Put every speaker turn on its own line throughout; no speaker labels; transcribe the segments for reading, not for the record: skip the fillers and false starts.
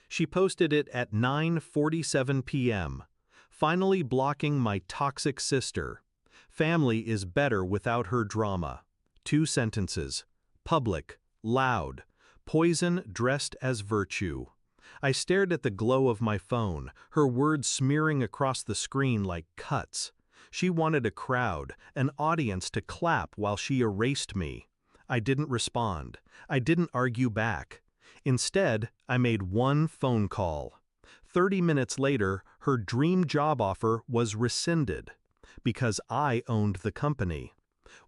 She posted it at 9:47 p.m., finally blocking my toxic sister. Family is better without her drama. 2 sentences. Public, loud, poison dressed as virtue. I stared at the glow of my phone, her words smearing across the screen like cuts. She wanted a crowd, an audience to clap while she erased me. I didn't respond. I didn't argue back. Instead, I made one phone call. 30 minutes later, her dream job offer was rescinded. Because I owned the company.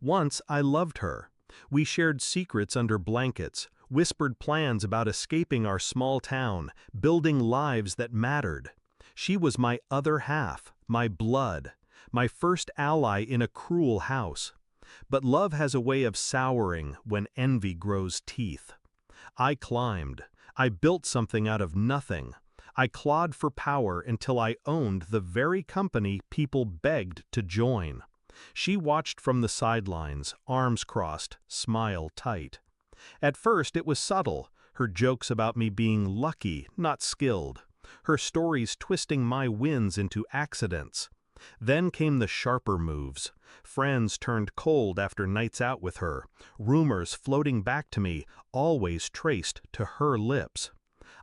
Once I loved her. We shared secrets under blankets, whispered plans about escaping our small town, building lives that mattered. She was my other half, my blood, my first ally in a cruel house. But love has a way of souring when envy grows teeth. I climbed. I built something out of nothing. I clawed for power until I owned the very company people begged to join. She watched from the sidelines, arms crossed, smile tight. At first it was subtle, her jokes about me being lucky, not skilled, her stories twisting my wins into accidents. Then came the sharper moves. Friends turned cold after nights out with her, rumors floating back to me, always traced to her lips.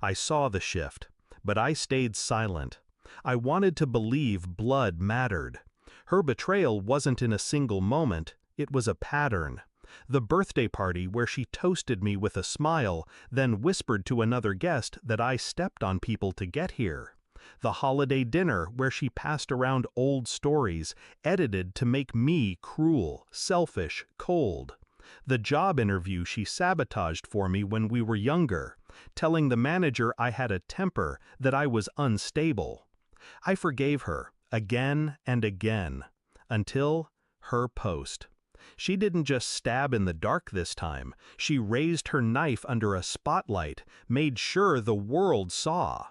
I saw the shift, but I stayed silent. I wanted to believe blood mattered. Her betrayal wasn't in a single moment, it was a pattern. The birthday party where she toasted me with a smile, then whispered to another guest that I stepped on people to get here. The holiday dinner where she passed around old stories, edited to make me cruel, selfish, cold. The job interview she sabotaged for me when we were younger, telling the manager I had a temper, that I was unstable. I forgave her, again and again, until her post. She didn't just stab in the dark this time, she raised her knife under a spotlight, made sure the world saw.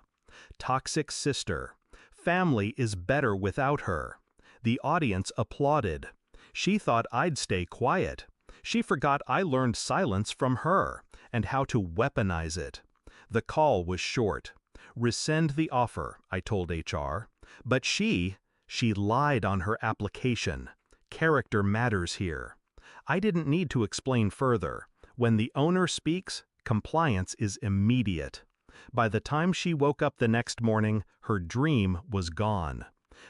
Toxic sister. Family is better without her. The audience applauded. She thought I'd stay quiet. She forgot I learned silence from her, and how to weaponize it. The call was short. Rescind the offer, I told HR. But she lied on her application. Character matters here. I didn't need to explain further. When the owner speaks, compliance is immediate. By the time she woke up the next morning, her dream was gone.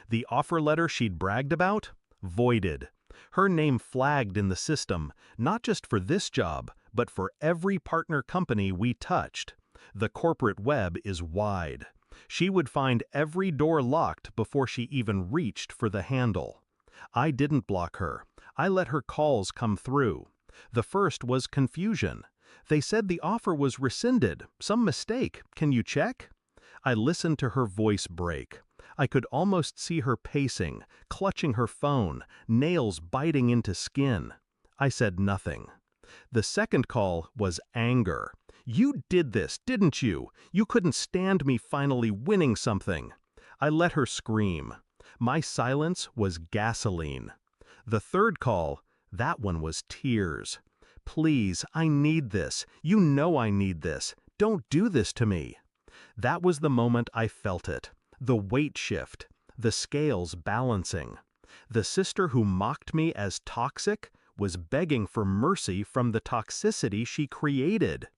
The offer letter she'd bragged about? Voided. Her name flagged in the system, not just for this job, but for every partner company we touched. The corporate web is wide. She would find every door locked before she even reached for the handle. I didn't block her. I let her calls come through. The first was confusion. They said the offer was rescinded. Some mistake. Can you check? I listened to her voice break. I could almost see her pacing, clutching her phone, nails biting into skin. I said nothing. The second call was anger. You did this, didn't you? You couldn't stand me finally winning something. I let her scream. My silence was gasoline. The third call, that one was tears. Please, I need this. You know I need this. Don't do this to me. That was the moment I felt it. The weight shift. The scales balancing. The sister who mocked me as toxic was begging for mercy from the toxicity she created.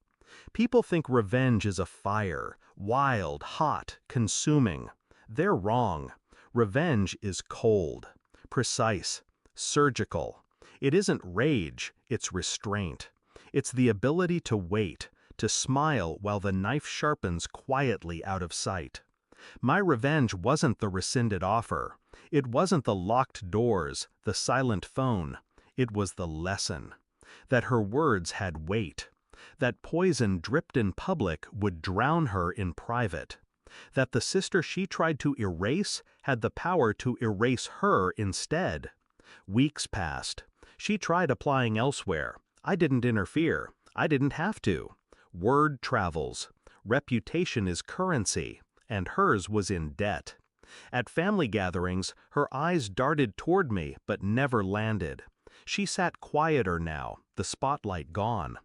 People think revenge is a fire, wild, hot, consuming. They're wrong. Revenge is cold, precise, surgical. It isn't rage, it's restraint. It's the ability to wait, to smile while the knife sharpens quietly out of sight. My revenge wasn't the rescinded offer. It wasn't the locked doors, the silent phone. It was the lesson. That her words had weight. That poison dripped in public would drown her in private. That the sister she tried to erase had the power to erase her instead. Weeks passed. She tried applying elsewhere. I didn't interfere. I didn't have to. Word travels. Reputation is currency, and hers was in debt. At family gatherings, her eyes darted toward me but never landed. She sat quieter now, the spotlight gone.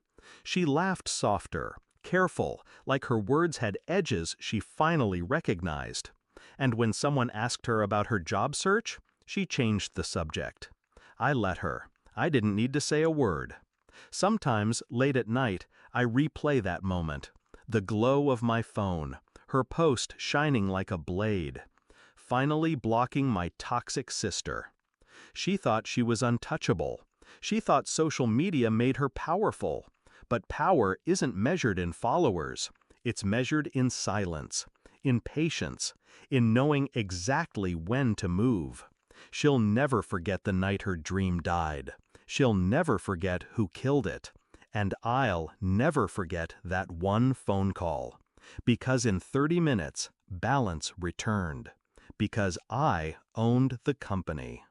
She laughed softer, careful, like her words had edges she finally recognized. And when someone asked her about her job search, she changed the subject. I let her. I didn't need to say a word. Sometimes, late at night, I replay that moment. The glow of my phone, her post shining like a blade. Finally blocking my toxic sister. She thought she was untouchable. She thought social media made her powerful. But power isn't measured in followers. It's measured in silence, in patience, in knowing exactly when to move. She'll never forget the night her dream died. She'll never forget who killed it. And I'll never forget that one phone call. Because in 30 minutes, balance returned. Because I owned the company.